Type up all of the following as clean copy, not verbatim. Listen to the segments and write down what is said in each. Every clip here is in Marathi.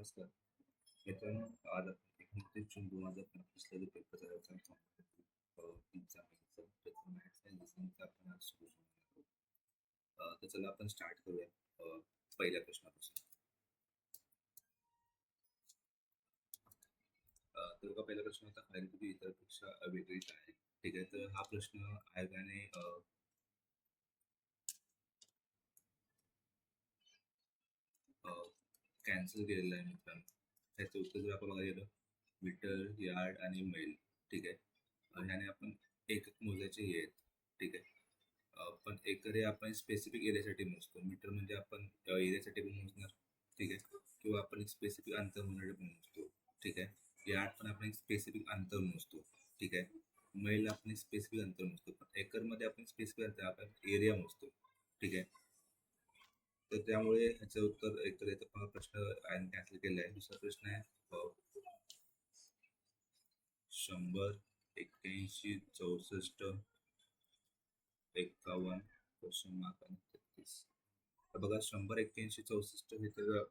नमस्कार मित्रांनो, आज आपण 29 जून 2025 जो पेपर झाला होता एक्झाम त्याचं मॅथ्स आणि रिझनिंगचा आपण आज सोल्युशन घेणार आहोत. तर चला आपण स्टार्ट करूया पहिल्या प्रश्नापासून. तर बघा, पहिला प्रश्न होता खालीलपैकी इतरपेक्षा वेगळी काय आहे. ठीक आहे, तर हा प्रश्न आयोगाने कॅन्सल केलेला आहे मित्रांनो. त्याचं उत्तर जर आपण बघायला गेलं, मीटर, यार्ड आणि मैल. ठीक आहे, ह्याने आपण एकक मोजायचे हे आहेत. ठीक आहे, पण एकर हे आपण स्पेसिफिक एरियासाठी मोजतो. मीटर म्हणजे आपण एरियासाठी पण मोजणार. ठीक आहे, किंवा आपण एक स्पेसिफिक अंतर मोजण्यासाठी पण मोजतो. ठीक आहे, यार्ड पण आपण एक स्पेसिफिक अंतर मोजतो. ठीक आहे, मैल आपण स्पेसिफिक अंतर मोजतो. पण एकरमध्ये आपण स्पेसिफिक अंतर आपण एरिया मोजतो. ठीक आहे, तर त्यामुळे ह्याचं उत्तर एकतर येतं. पण प्रश्न कॅन्सल केला आहे. दुसरा प्रश्न आहे 100, 81, 64, 51, क्वेश्चन मार्क आणि 33. तर बघा, 100, 81, 64 हे तर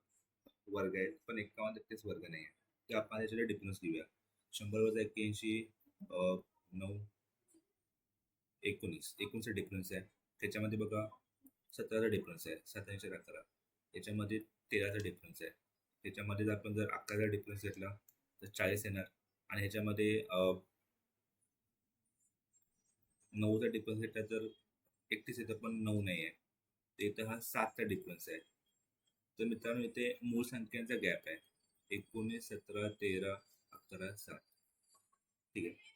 वर्ग आहेत, पण 51, 33 वर्ग नाही आहे. ते आपण त्याच्याकडे डिफरन्स घेऊया. 100 वजा 81 9, 19 डिफरन्स आहे. त्याच्यामध्ये बघा 17चा डिफरन्स आहे, 27 11. याच्यामध्ये 13चा डिफरन्स आहे. त्याच्यामध्ये जर आपण 11चा डिफरन्स घेतला तर 40 येणार. आणि ह्याच्यामध्ये 9चा डिफरन्स घेतला तर 31 येतं, पण 9 नाही आहे. तर इथं हा 7चा डिफरन्स आहे. तर मित्रांनो, इथे मूळ संख्यांचा गॅप आहे. 19, 17, 13, 11, 7. ठीक आहे,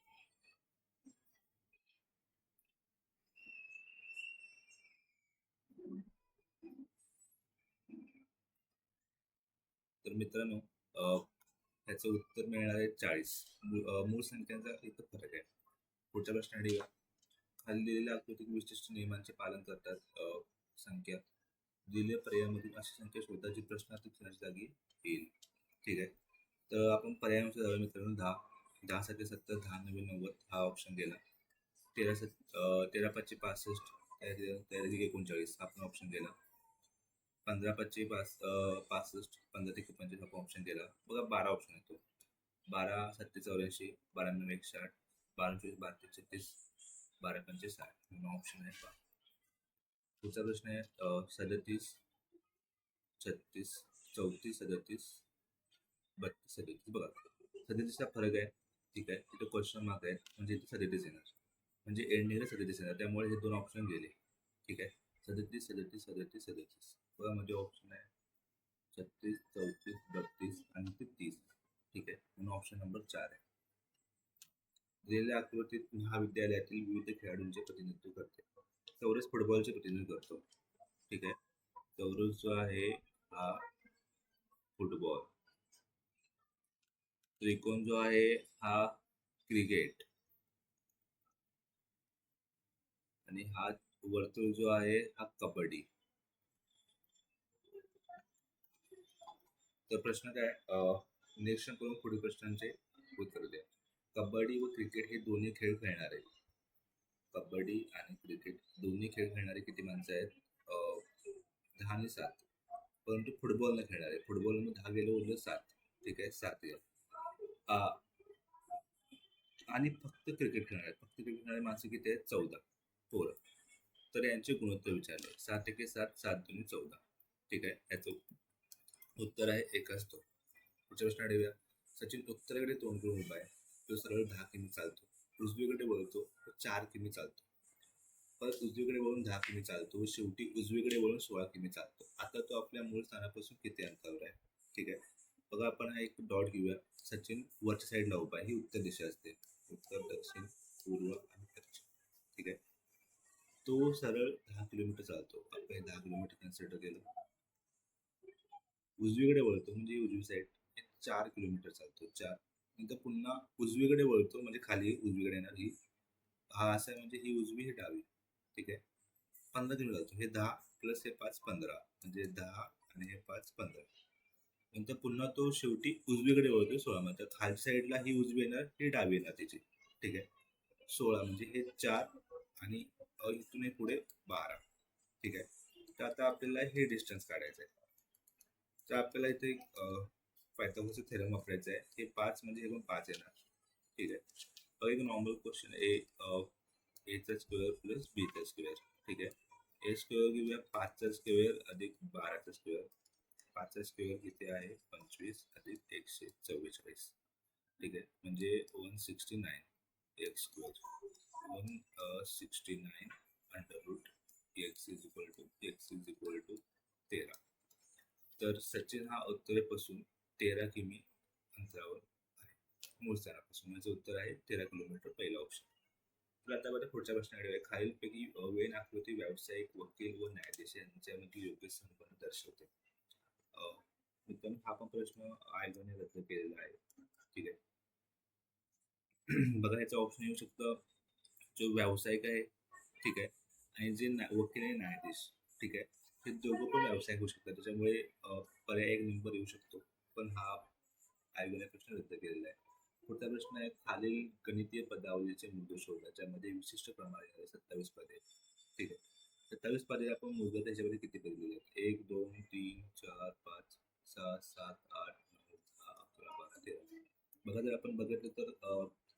तर मित्रांनो ह्याचं उत्तर मिळणार आहे 40. मूळ संख्यांचा इथं फरक आहे. पुढच्या प्रश्नाकडे येऊया. खाली दिलेल्या आकृतीत विशिष्ट नियमांचे पालन करतात संख्या. दिलेल्या पर्यायामधून अशी संख्या शोधा जी प्रश्नात विचारण्याच्या जागी येईल. ठीक आहे, तर आपण पर्यायानुसार जाऊया मित्रांनो. 10, 10 साठी 70, 10 9 90 हा ऑप्शन गेला. 13 5 65, 39 हा पण ऑप्शन गेला. 15 5 65, 15 पंचवीस हा ऑप्शन गेला. बघा 12 ऑप्शन येतो. 12 7 84, 12 9 160, 12 24 32 36, 12 5 60 ऑप्शन आहे. पुढचा प्रश्न आहे 37, 36, 34, 37, 32, 37. बघा 37चा फरक आहे. ठीक आहे, तिथे क्वेश्चन मार्क आहे, म्हणजे इथे 37 येणार, म्हणजे एंडिंगला 37 येणार. त्यामुळे हे दोन ऑप्शन गेले. ठीक आहे, 37, 37, 37, 37. बघा म्हणजे ऑप्शन आहे 36, 34, 32 आणि 30. ठीक आहे, म्हणून ऑप्शन नंबर 4 आहे. दिलेल्या आकृतीत महाविद्यालयातील विविध खेळाडूंचे प्रतिनिधित्व करते. चौरस फुटबॉलचे प्रतिनिधित्व करतो. ठीक आहे, चौरस जो आहे हा फुटबॉल, त्रिकोण जो आहे हा क्रिकेट, आणि हा वर्तुळ जो आहे हा कबड्डी. तर प्रश्न काय, निरीक्षण करून पुढील प्रश्नांचे उत्तर द्या. कबड्डी व क्रिकेट हे दोन्ही खेळ खेळणारे, कबड्डी आणि क्रिकेट दोन्ही खेळ खेळणारे किती माणसं आहेत? 10 आणि 7. परंतु फुटबॉल न खेळणारे, फुटबॉल मध्ये 10 गेलं उरलं 7. ठीक आहे, 7 गेलं. आणि फक्त क्रिकेट खेळणारे, फक्त क्रिकेट खेळणारे माणसं किती आहेत? 14 पोरं. तर यांचे गुणोत्तर विचारले. 7 एके 7, 7 दुनी 14. ठीक आहे, याचं उत्तर आहे एक असतो. पुढच्या प्रश्न देऊया. सचिन उत्तरेकडे तोंड करून उभा आहे. तो सरळ 10 किमी चालतो. उजवीकडे वळतो तो 4 किमी चालतो. परत उजवीकडे वळून 10 किमी चालतो व शेवटी उजवीकडे वळून 16 किमी चालतो. आता तो आपल्या मूळ स्थानापासून किती अंतरावर आहे? ठीक आहे, बघा आपण हा एक डॉट घेऊया. सचिन वरच्या साईडला उभा आहे, ही उत्तर दिशा असते. उत्तर, दक्षिण, पूर्व आणि पश्चिम. ठीक आहे, तो सरळ 10 किलोमीटर चालतो. आपण 10 किलोमीटर कन्सिडर केलं. उजवीकडे वळतो म्हणजे उजवी साईड 4 किलोमीटर चालतो. 4 नंतर पुन्हा उजवीकडे वळतो म्हणजे खाली उजवीकडे येणार ही, हा असा आहे म्हणजे ही उजवी ही डावी. ठीक आहे, 15 किलोमीटर चालतो. हे 10 प्लस हे 5 15, म्हणजे 10 आणि हे 5 15. नंतर पुन्हा तो शेवटी उजवीकडे वळतो 16 मध्ये. खालच्या साईडला ही उजवी येणार, ही डावी येणार तिची. ठीक आहे, 16 म्हणजे हे 4 आणि इथून पुढे 12. ठीक आहे, तर आता आपल्याला हे डिस्टन्स काढायचं आहे. तर आपल्याला इथे पायथागोरसचा थेरम वापरायचा आहे. हे 5 म्हणजे हे पण 5 येणार. ठीक आहे. एक नॉर्मल क्वेश्चन एचा स्क्वेअर प्लस बीचा स्क्वेअर. ठीक आहे. ए स्क्वेअर घेऊया 5चा स्क्वेअर अधिक 12चा स्क्वेअर. 5चा स्क्वेअर किती आहे 25 अधिक 144. ठीक आहे. म्हणजे 169 x square 169 under root x is equal to 13. तर सचिन हा उत्तरेपासून 13 किमी अंतरावर आहे. मूळ स्थानापासून. म्हणजे उत्तर आहे 13 किलोमीटर, पहिला ऑप्शन. तर आता बघा पुढच्या प्रश्नाकडे. खालीलपैकी वेन आकृती व्यावसायिक वकील व न्यायाधीश यांच्यामध्ये योग्य संबंध दर्शवते. मित्रांनो हा पण प्रश्न आयोगाने रद्द केलेला आहे. ठीक आहे. बघा याचा ऑप्शन येऊ शकतं जो व्यावसायिक आहे. ठीक आहे. आणि जे वकील आणि न्यायाधीश. ठीक आहे. हे दोघं पण व्यावसायिक होऊ शकतात. त्याच्यामुळे पर्याय एक नंबर येऊ शकतो. पण हा आयोगाने प्रश्न रद्द केलेला आहे. पुढचा प्रश्न आहे खालील गणितीय पदावलीचे मुद्दे शोधा ज्यामध्ये विशिष्ट क्रमाने 27 पदे. ठीक आहे. 27 पदे आपण मोजलं त्याच्यामध्ये किती पदे दिले आहेत? 1 2 3 4 5 6 7 8 9 10 11 12 13. बघा जर आपण बघितलं तर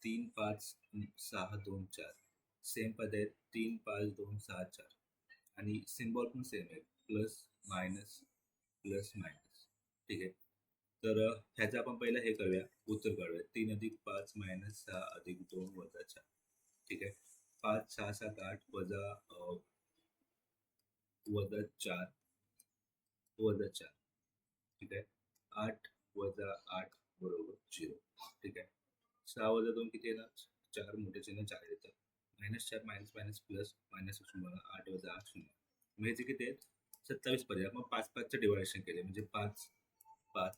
3 5 6 2 4 सेम पद आहेत. 3 5 2 6 4 आणि सिम्बॉल पण सेम आहे. Plus minus plus minus. ठीक आहे. तर ह्याचं आपण पहिलं हे करूया, उत्तर काढूया. 3 अधिक 5 मायनस 6 अधिक 2 वजा 4. ठीक आहे. 5 6 7 8 वजा 4 वजा 4. ठीक आहे. 8 वजा 8 बरोबर 0. ठीक आहे. 6 वजा 2 किती येणार? 4 मोठे चिन्ह 4 येतं. -4 मायनस मायनस प्लस मायनस 8 वजा 8 0. मग ह्याचे किती आहेत? 27 पर्यंत. मग 5 5चं डिवायडेशन केले म्हणजे 5 5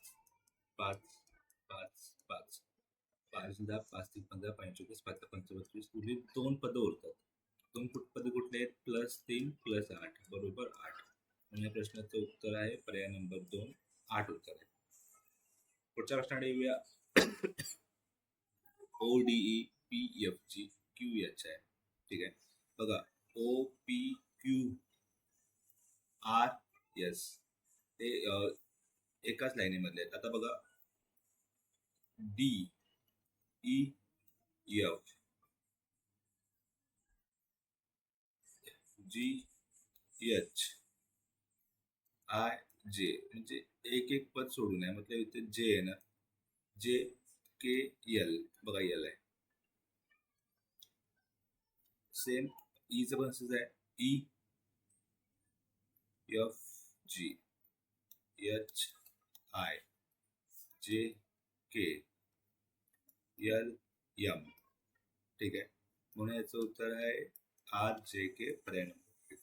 5 5 5 5 10 5 3 15 25 5 25 उरली 2 पदं उरतात. 2 पदं कुठले आहेत? +3 +8 बरोबर 8. म्हणजे या प्रश्नाचं उत्तर आहे पर्याय नंबर 2 8 उत्तर आहे. पुढच्या प्रश्नाकडे येऊया. ODE PFG QH आहे. ठीक आहे. बघा OPQRS ते एकाच लाईनीमधले आहेत. आता बघा DEF GH IJ म्हणजे एक पद सोडून आहे. मतलब इथे जे आहे ना, JKL बघा एल आहे. सेम ईचं पण असंच आहे. EFG HIJKLM. ठीक आहे. म्हणून याचं उत्तर आहे RJK पर्याय नंबर 1.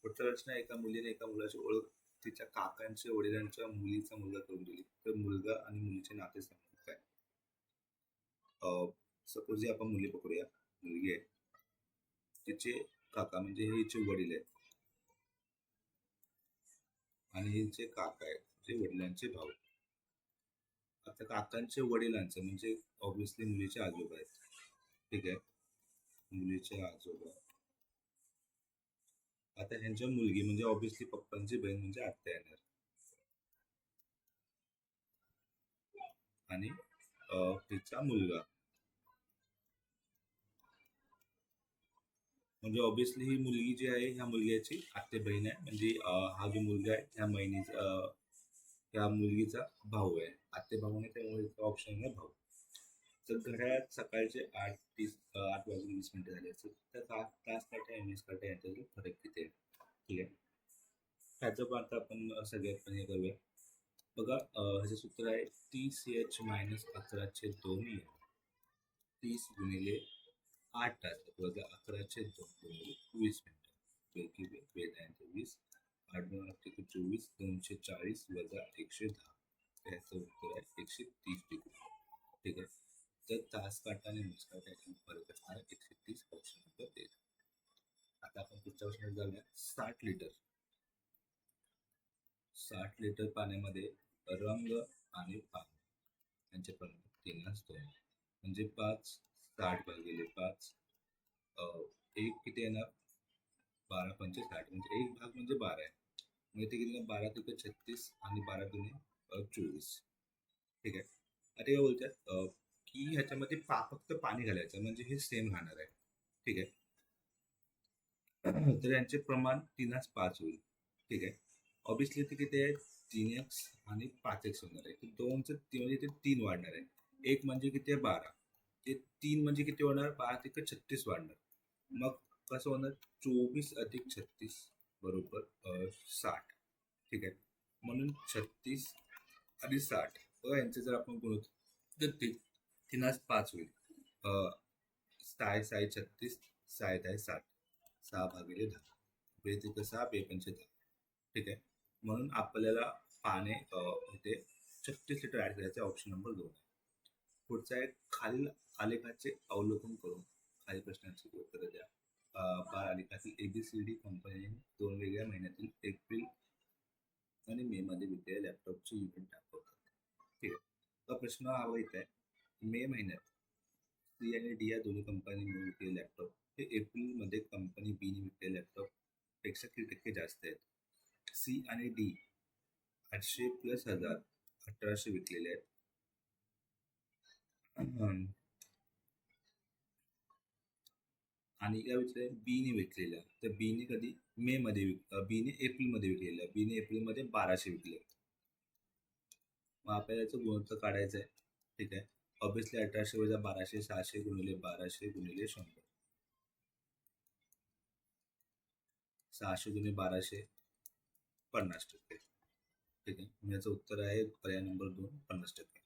पुढचा प्रश्न आहे एका मुलीने एका मुलाची ओळख तिच्या काकांच्या वडिलांच्या मुलीचा मुलगा करून दिली. तर मुलगा आणि मुलीचे नाते संबंध काय? सपोज आपण मुली पकडूया. मुलगी आहे. तिचे काका म्हणजे हे हिचे वडील आहेत आणि हिचे काका आहेत जे वडिलांचे भाऊ. आता काकांचे वडिलांचं म्हणजे ऑब्व्हियसली मुलीचे आजोबा आहेत. ठीक आहे. मुलीचे आजोबा. आता ह्यांच्या मुलगी म्हणजे ऑब्व्हियसली पप्पांची बहीण म्हणजे आत्या येणार. आणि तिचा मुलगा म्हणजे ऑब्व्हियसली ही मुलगी जी आहे ह्या मुलग्याची आत्या बहीण आहे. म्हणजे हा जो मुलगा आहे ह्या मुलगीचा भाऊ आहे. आत्या भाऊ आहे त्यामुळे ऑप्शन आहे भाऊ. तर घड्याळात सकाळचे 8 वाजून 20 मिनिटं झाले असेल तर तास काटे आणि 20 काटे यांच्यातील फरक किती आहे? ठीक आहे. ह्याचं पण आता आपण सगळ्यात पण हे करूया. बघा ह्याचं सूत्र आहे 30H - 11/2 30 गुणिले 8 तास वजा 11/2 गुणिले 20 मिनिटं. पैकी वेद आहे 20 8 2 24 240 वजा 110. याचं उत्तर आहे 130 डिग्री. ठीक आहे. तर तास काटा आणि वीज काटा याच्यामध्ये फरक असणार 130 ऑप्शन नंबर 13. आता आपण पुढच्या प्रश्नात जाऊया. 60 लिटर पाण्यामध्ये रंग आणि पाणी यांचे प्रमाण 3:2 म्हणजे 5 60 भागिले 5 एक किती येणार 12 पंचे 60 म्हणजे एक भाग म्हणजे 12 आहे. मग इथे किती 12 तिथे 36 आणि 12 दुणे 24. ठीक आहे. आता हे बोलतात की ह्याच्यामध्ये फक्त पाणी घालायचं म्हणजे हे सेम राहणार आहे. ठीक आहे. तर यांचे प्रमाण 3:5 होईल. ठीक आहे. ऑब्विसली ते किती आहे, 3x आणि 5x होणार आहे. दोनचं म्हणजे ते 3 वाढणार आहे. एक म्हणजे किती आहे, 12. ते 3 म्हणजे किती होणार, 12 × 36 वाढणार. मग कसं होणार, 24 + 36 बरोबर 60. ठीक आहे. म्हणून 36 आणि 60 यांचे जर आपण गुणवतो तर ते 3:5 होईल. साय साय 36, साय दाय 60, 6/10. बेत्रिक 6, बेपंचे 10. ठीक आहे. म्हणून आपल्याला पाणी इथे 36 लिटर ऍड करायचे, ऑप्शन नंबर 2 आहे. पुढचा आहे, खालील आलेखाचे अवलोकन करून खालील प्रश्नांची उत्तरं द्या. बार आलेखातील ABCD कंपनीने 2 वेगळ्या महिन्यातील एप्रिल आणि मे मध्ये विकलेल्या लॅपटॉपचे युनिट दाखवतात. ठीक आहे. तर प्रश्न हवा इथे आहे, मे महिन्यात C आणि D या दोन्ही कंपनी मिळून विकलेले लॅपटॉप हे एप्रिलमध्ये कंपनी बीने विकलेले लॅपटॉप पेक्षा किती टक्के जास्त आहेत. C आणि D 800 + 1000 1800 विकलेले आहेत. आणि या व्यतिरिक्त बीने विकलेल्या, तर बीने कधी मे मध्ये बीने एप्रिलमध्ये विकलेल्या, बीने एप्रिलमध्ये 1200 विकले. मग आपल्याला याचं गुणोत्तर काढायचं आहे. ठीक आहे. ऑब्विसली 1800 वजा 1200, 600 गुणिले 1200 गुणिले 100. 600 गुणिले 1200 50%. ठीक आहे. याचं उत्तर आहे पर्याय नंबर 2, 50%.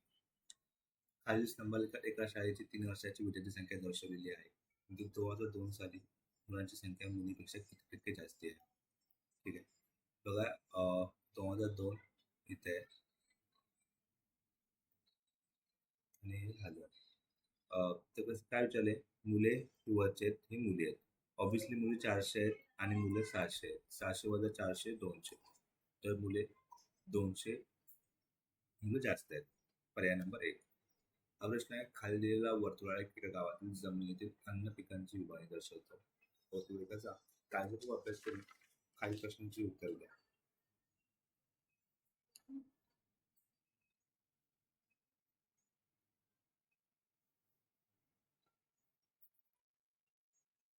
खालील स्तंभालेखात एका शाळेची 3 वर्षाची विद्यार्थी संख्या दर्शवलेली आहे. 2002 साली मुलांची संख्या मुलीपेक्षा किती टक्के जास्त आहे. ठीक आहे. बघा 2002 इथे आणि 1000. तर कसं काय विचारले, मुले वरचे आहेत, ही मुली आहेत. ऑब्विसली मुली 400 आहेत आणि मुलं 600 आहेत. 600 वजा 400 200. तर मुले 200, मुलं जास्त आहेत. पर्याय नंबर 1. हा प्रश्न आहे, खाली दिलेला वर्तुळाकार एका गावातील जमिनीतील अन्न पिकांची विभागणी दर्शवतो. वर्तुळाकाराचा काळजीपूर्वक अभ्यास करून खालील प्रश्नांची उत्तर द्या.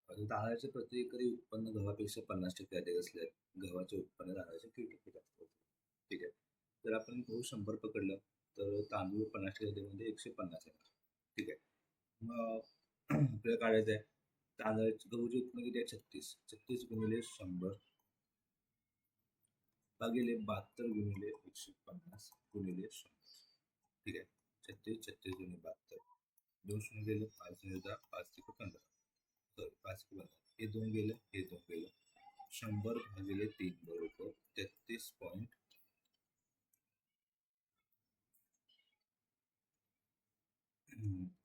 तांदळाचे प्रति एकरी उत्पन्न गव्हापेक्षा 50% अधिक असल्यास गव्हाचे उत्पन्न तांदळाचे किती टक्के जास्त होते. ठीक आहे. जर आपण गहू 100 पकडलं तर तांदूळ 50% मध्ये 150 येणार. ठीक आहे. मग आपल्याला काढायचं आहे, तांदळाचे गहूचे उत्पन्न किती आहे, 36. 36 गुणिले 100 भागिले 72 गुणिले 150 गुणिले 100. ठीक आहे. 36 36 गुणिले 72, 2 शून्य गेले, 5 10, 5 तिक 15. सॉरी 5 15, हे 2 गेलं, हे 2 गेलं. 100 भागिले 3 बरोबर 33.1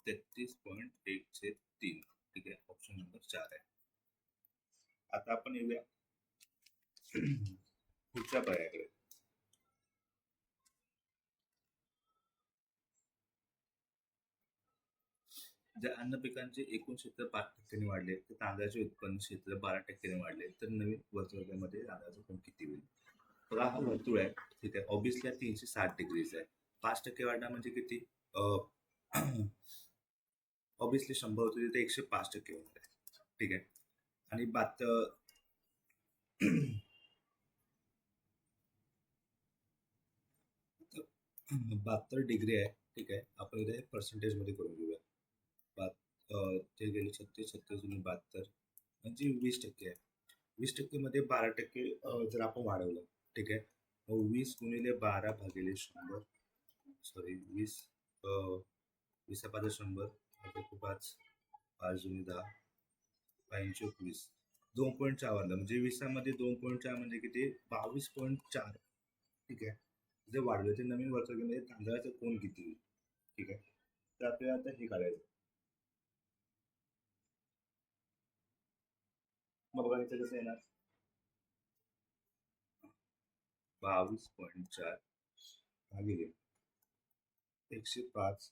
33.1/3. ठीक आहे. ऑप्शन नंबर 4 आहे. आता आपण येऊया पुढच्या पर्यायाकडे. जर अन्न पिकांचे एकूण क्षेत्र 5% वाढले तर तांदळाचे उत्पन्न क्षेत्र 12% वाढले तर नवीन वर्तुळामध्ये तांदळाचं उत्पन्न किती होईल. बघा हा वर्तुळ आहे. ठीक आहे. ऑब्विसली 360 डिग्रीज आहे. 5% वाढणार म्हणजे किती, ऑब्विसली 100 होते तर 105% होणार आहे. ठीक आहे. आणि 72 डिग्री आहे. ठीक आहे. आपण इथे पर्सेंटेज मध्ये करून घेऊया. ते गेले 36, 36 गुणिले 72 म्हणजे 20% आहे. 20% मध्ये 12% जर आपण वाढवलं, ठीक आहे, मग 20 गुणिले 12 भागिले 100, सॉरी 20 20 100 भागिले 5, 5 गुणिले 10, 5 20, 2.4 वाढलं म्हणजे 20मध्ये 2.4 म्हणजे किती, 22.4. ठीक आहे. जे वाढलं ते नवीन वर्तुळामध्ये तांदळाचं कोण किती होईल. ठीक आहे. तर आपल्याला आता हे काढायचं. मग बघा इथं कसं येणार, 22.4 भागिले 105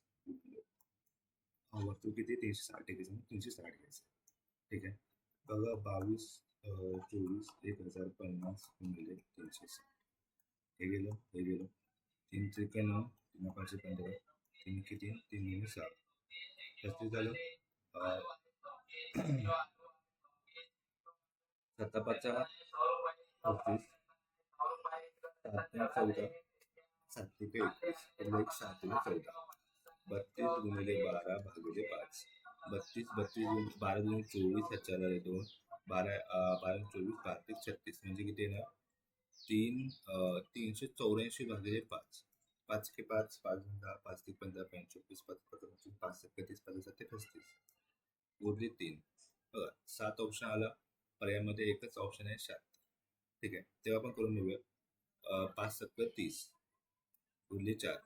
वर्तुळ किती, 360 डिग्री, 360 घ्यायचं. ठीक आहे. बघा 22 24 1050 गुणिले 360. हे गेलं, हे गेलं. 3 त्रिक 9, तीन 15, 3 की 3, 3 2 6, 35 झालं. 7 5 35, 7 14, 7 21, एक 7 14, 32 गुणिले 12 भागिले 5, 32 12 गुणिले 24, ह्याच्याला 2, 12 24, 12 36, म्हणजे किती येणार? 384 भागिले 5, 5 के 5, 5 10, 5 ते 15, 25, 5 25, 5 31, 5 7 35, उरले 3. बघा 7 ऑप्शन आला, पर्यायामध्ये एकच ऑप्शन आहे 7. ठीक आहे, तेव्हा आपण करून घेऊया. 5 7 30, उरले 4,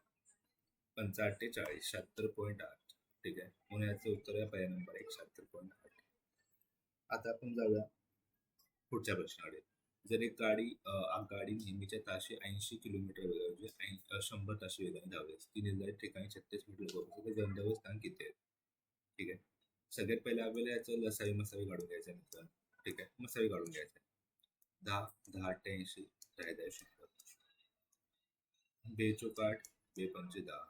5 8 40, 76.8. ठीक आहे, म्हणून याचं उत्तर आहे पर्याय नंबर 1, 76.8. आता आपण जाऊया पुढच्या प्रश्नाकडे. जर एक गाडी नेहमीच्या ताशी 80 किलोमीटर वेगाने, 100 ताशी वेगाने धावते, ती निर्धारित ठिकाणी 36 मीटर पोहोचते, तर गंतव्य स्थान किती आहे? ठीक आहे, सगळ्यात पहिला आपल्याला याचं लसावी मसावी काढून घ्यायचं आहे मित्रांनो. ठीक आहे, मसावी काढून घ्यायचं. 10 10 88, 10 10 100, 2 चौक 8, 2 पंचे 10,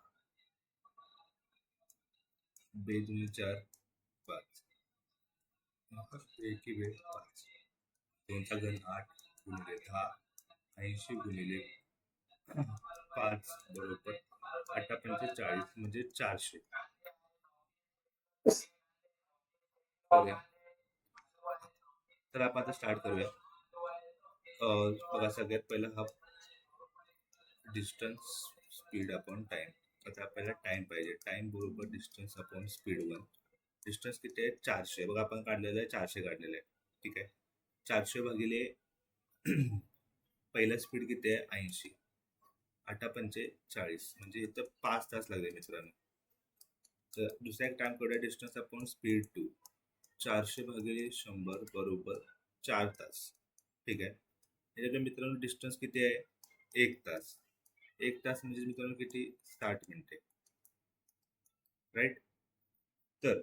2 दुनी 4 5, एकी वेळ 5, 2चा घन 8 गुणिले 10, 80 गुणिले 5 बरोबर 8 पंचे 40, म्हणजे 400. तर आपण आता स्टार्ट करूया. बघा सगळ्यात पहिला हा डिस्टन्स, स्पीड अपॉन टाइम. आता आपल्याला टाइम पाहिजे. टाइम बरोबर डिस्टन्स अपॉन स्पीड 1. डिस्टन्स किती आहे? 400. बघा आपण काढलेलं आहे, 400 काढलेलं आहे. ठीक आहे, 400 भागिले पहिला स्पीड किती आहे? 80, 8 पंचे 40, म्हणजे इथं 5 तास लागले मित्रांनो. तर दुसऱ्या एक टाइम करूया, डिस्टन्स अपॉन स्पीड 2. 400 भागिले 100 बरोबर 4 तास. ठीक आहे, याच्याकडे मित्रांनो डिस्टन्स किती आहे? 1 तास. 1 तास म्हणजे मित्रांनो किती? 60 मिनिटे. राईट. तर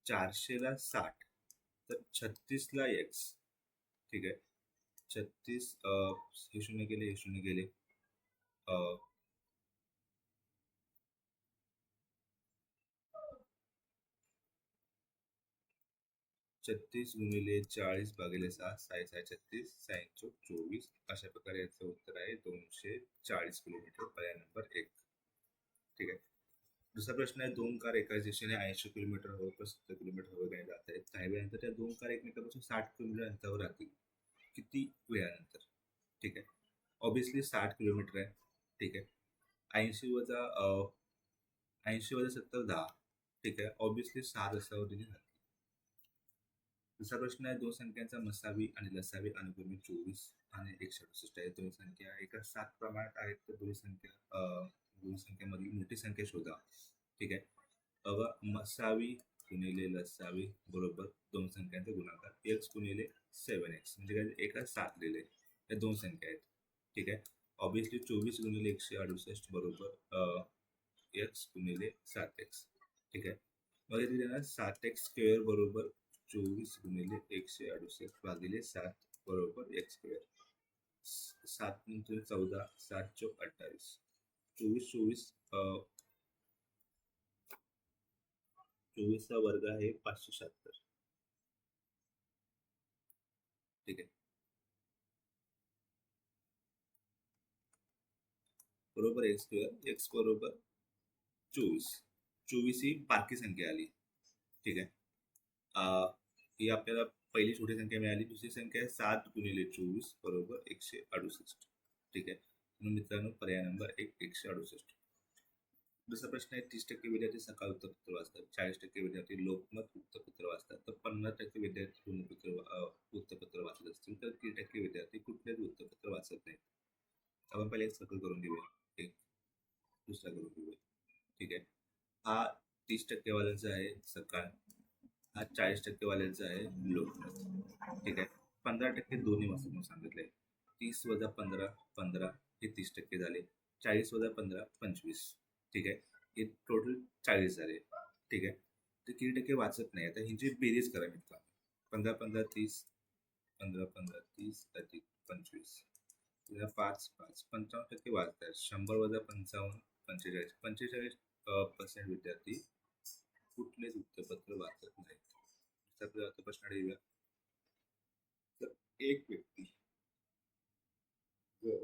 400 ला 60, तर 36 ला x. ठीक आहे, 36 हे शून्य गेले, हे शून्य गेले, 36 गुणिले 40 भागिले 6, 6 6 36, 6 24. अशा प्रकारे याचं उत्तर आहे 240 किलोमीटर, पर्याय नंबर 1. ठीक आहे, दुसरा प्रश्न आहे, 2 कार एकाच दिशेने 80 किलोमीटर हवेवर 70 किलोमीटर हवेने जात आहेत. काही वेळानंतर त्या 2 कार एकमेकांपासून 60 किलोमीटर अंतरावर राहतील. किती वेळानंतर? ठीक आहे, ऑब्विसली 60 किलोमीटर आहे. ठीक आहे, 80 वजा 70 10. ठीक आहे, ऑब्विसली 6 रस्त्यावरती राहतील. दुसरा प्रश्न आहे, 2 संख्यांचा मसावी आणि लसावी अनुक्रमे 24 आणि 168 आहे. दोन संख्या एका 7 प्रमाणात आहेत, तर दोन संख्यामधील मोठी संख्या शोधा. ठीक आहे, मसावी गुणिले लसावी बरोबर 2 संख्यांचा गुणाकार, x गुणिले 7x, म्हणजे काय? एका 7 दिले, या 2 संख्या आहेत. ठीक आहे, ऑब्विसली 24 गुणिले 168 बरोबर x गुणिले 7x. ठीक आहे, मग इथे देणार 7x स्क्वेअर बरोबर 24 गुणिले 168 भागिले 7 बरोबर x स्क्वेअर. 7 नंतर 14, 7 चौक 28, 24 24चा वर्ग आहे 576. ठीक आहे, बरोबर x स्क्वेअर, x बरोबर 24. 24 ही बारकी संख्या आली. ठीक आहे, ही आपल्याला पहिली छोटी संख्या मिळाली. दुसरी संख्या आहे 7 गुणिले 24 बरोबर 168. ठीक आहे, म्हणून मित्रांनो पर्याय नंबर 1, 168. दुसरा प्रश्न आहे, 30% विद्यार्थी सकाळ वृत्तपत्र वाचतात, 40% विद्यार्थी लोकमत वृत्तपत्र वाचतात, तर 50% विद्यार्थी वृत्तपत्र वाचत असतील, तर 3% विद्यार्थी कुठलेच वृत्तपत्र वाचत नाहीत. आपण पहिले एक सर्कल करून घेऊया, एक दुसरा करून घेऊया. ठीक आहे, हा 30% वाल्यांचा आहे सकाळ, हा 40% वाल्यांचा आहे लोकमत. ठीक आहे, 15% दोन्ही वाचत म्हणून सांगितलंय. 30 वजा 15 15, हे 30% झाले. 40 वजा 15 25. ठीक आहे, हे टोटल 40 झाले. ठीक आहे, तर किती टक्के वाचत नाही? आता ह्यांची बेरीज करा मित्रांनो. 15 15 30, 15 15 30 अधिक 25, पाच पाच 55% वाचतात. 100 वजा 55 45 45% विद्यार्थी कुठलेच वृत्तपत्र वाचत नाहीत. तर आता प्रश्न येऊया. तर एक व्यक्ती जर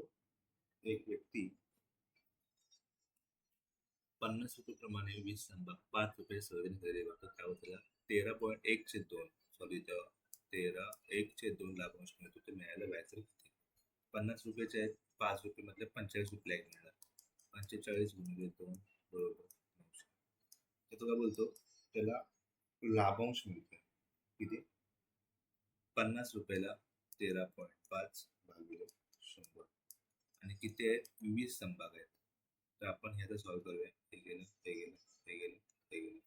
एक व्यक्ती 50 रुपये प्रमाणे 20 स्तंभ 5 रुपये सहजने खरेदी करतो त्यावर त्याला 13.1/2 सॉरी 13.1/2 लाभांश मिळतो. तर मिळायला व्याज किती? 50 रुपयाचे आहेत, 5 रुपये मधले 45 रुपये मिळणार. 45 गुणिले 2 बरोबर 900. तर तो काय बोलतो, त्याला लाभांश मिळतो किती? 50 रुपयाला 13.5 भागिले 100 आणि किती आहेत? 20 स्तंभाग आहेत. तर आपण ह्याचा सॉल्व्ह करूया. हे गेलं, हे गेलं, हे गेलं, हे गेलं.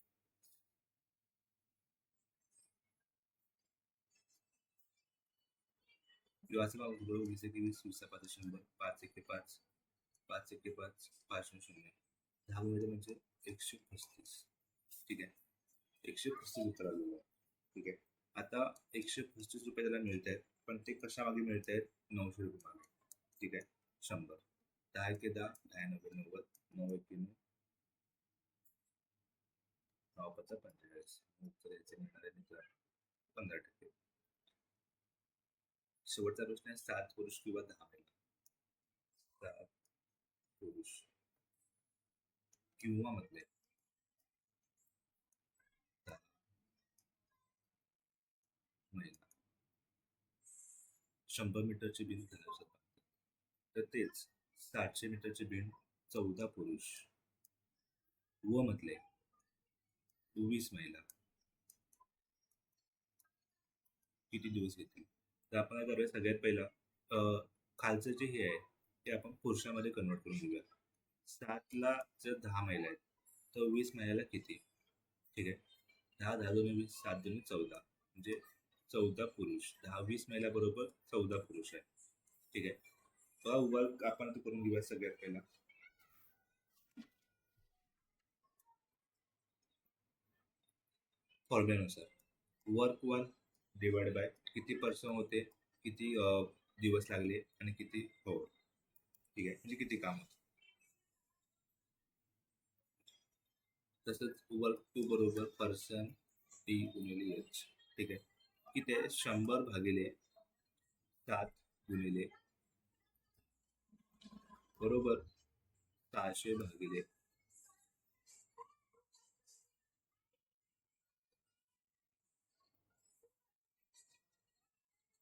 वाचला 20 एके 20, 20 पाच 100, 5 एके 5, 5 एके 5, 5 0. 10 गुणिले म्हणजे 135. ठीक आहे, 135 उत्तर आलेलं आहे. ठीक आहे, आता 135 रुपये त्याला मिळत आहेत, पण ते कशामागे मिळत आहेत? 900 रुपये मागे. ठीक आहे, 100. 10 एके 10, 10 90, 90, 9 एके 9, 9 5 45. उत्तर याचे मिळणार आहे मित्रांनो 15%. शेवटचा प्रश्न आहे 7 पुरुष किंवा 10 महिला. 7 पुरुष किंवा मधले 10 महिला 100 मीटरची भिंत घालवतात. तर तेच 700 मीटरची भिंत 14 पुरुष व मधले 20 महिला किती दिवस घेतील? तर आपण काय करूया, सगळ्यात पहिला खालचं जे हे आहे ते आपण पुरुषामध्ये कन्वर्ट करून घेऊया. 7ला जर 10 महिला आहेत तर 20 महिन्याला किती? ठीक आहे, 10 10 2 20, 7 2 14, म्हणजे 14 पुरुष. 10 20 महिला बरोबर 14 पुरुष आहे. ठीक आहे, तर वर्क आपण ते करून घेऊया. सगळ्यात पहिला फॉर्म्युल्यानुसार वर्क 1 डिवाइड बाय किती पर्सन होते, किती दिवस लागले आणि किती हो. ठीक आहे, म्हणजे किती काम होतं. तसंच वर्क 2 बरोबर पर्सन टी गुणिले एच. ठीक आहे, किती आहे? 100 भागिले 7 गुणिले बरोबर 600 भागिले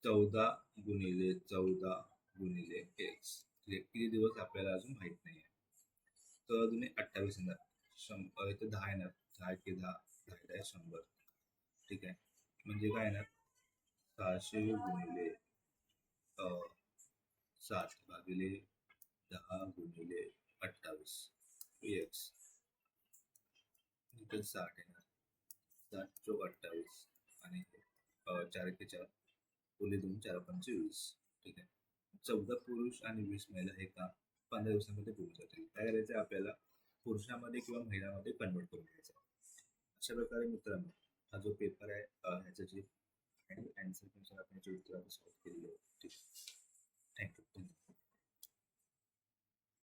14 गुणिले 14 गुणिले एक्स. किती दिवस आपल्याला अजून माहित नाही आहे. तर अजून 28 येणार. 100 इथे 10 येणार. 10 के 10, 10 100. ठीक आहे, म्हणजे काय येणार? 600 गुणिले 7 भागिले 10 गुणिले 28 एक्स. इथे 60 येणार. 7 चौक 28 आणि 4 के 4 बोले 2 4 5 20. ठीक आहे, 14 पुरुष आणि 20 महिला हे काम 15 दिवसांमध्ये होऊन जातील. काय करायचं आपल्याला? पुरुषामध्ये किंवा महिलांमध्ये कन्वर्ट करून घ्यायचं. अशा प्रकारे मित्रांनो हा जो पेपर आहे ह्याचं जे आन्सर आपण उत्तर सॉल्व्ह केलेलं आहे. ठीक आहे, थँक्यू.